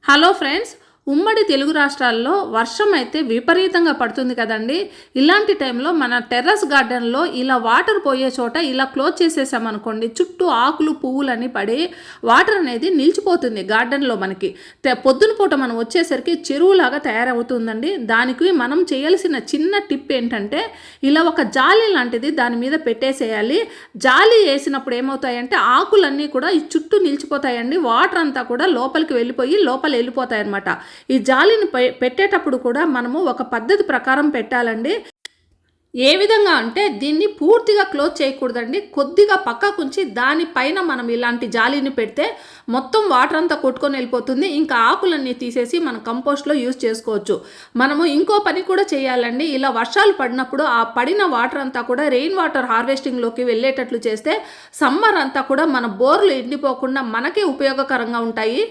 Hello friends, ఉమ్మడి తెలుగు రాష్ట్రాల్లో వర్షం అయితే విపరీతంగా పడుతుంది కదండి. ఇలాంటి టైంలో మన టెర్రస్ గార్డెన్లో ఇలా వాటర్ పోయే చోట ఇలా క్లోజ్ చేసేసామనుకోండి, చుట్టూ ఆకులు పువ్వులని పడి వాటర్ అనేది నిలిచిపోతుంది గార్డెన్లో. మనకి పొద్దున పూట మనం వచ్చేసరికి చెరువులాగా తయారవుతుందండి. దానికి మనం చేయాల్సిన చిన్న టిప్ ఏంటంటే, ఇలా ఒక జాలి లాంటిది దాని మీద పెట్టేసేయాలి. జాలి వేసినప్పుడు ఏమవుతాయంటే ఆకులన్నీ కూడా ఈ చుట్టూ నిలిచిపోతాయండి. వాటర్ అంతా కూడా లోపలికి వెళ్ళిపోయి లోపల వెళ్ళిపోతాయి అన్నమాట. ఈ జాలిని పెట్టేటప్పుడు కూడా మనము ఒక పద్ధతి ప్రకారం పెట్టాలండి. ఏ విధంగా అంటే, దీన్ని పూర్తిగా క్లోజ్ చేయకూడదండి. కొద్దిగా పక్కకుంచి దానిపైన మనం ఇలాంటి జాలీని పెడితే మొత్తం వాటర్ అంతా కొట్టుకొని వెళ్ళిపోతుంది. ఇంకా ఆకులన్నీ తీసేసి మనం కంపోస్ట్లో యూజ్ చేసుకోవచ్చు. మనము ఇంకో పని కూడా చేయాలండి. ఇలా వర్షాలు పడినప్పుడు ఆ పడిన వాటర్ అంతా కూడా రెయిన్ వాటర్ హార్వెస్టింగ్లోకి వెళ్ళేటట్లు చేస్తే సమ్మర్ అంతా కూడా మన బోర్లు ఎండిపోకుండా మనకే ఉపయోగకరంగా ఉంటాయి.